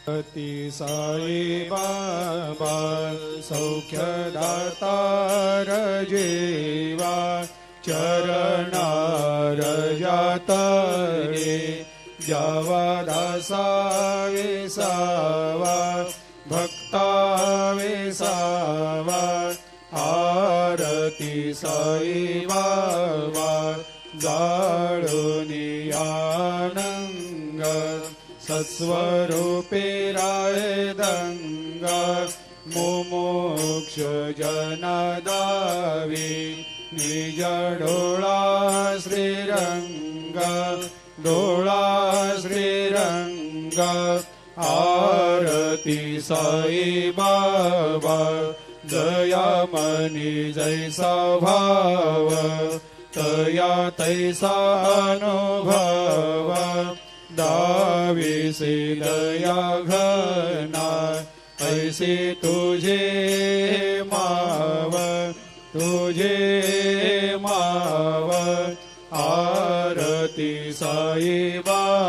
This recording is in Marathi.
ती साई बाबा सौख्यदातार जीवा चरणार जातरे जावा दासा विसावा भक्ता विसावा आरती साई बाबा जाळुनी आनंद सत्स्वरूपे राय दंग मुमुक्ष जनदावी निज डोळा श्रीरंग डोळा श्रीरंग आरती साई बाबा जया मनी जैसा भाव तया तैसा अनुभव दाविसे दया घना ऐसे तुझे माव आरती साई बाबा।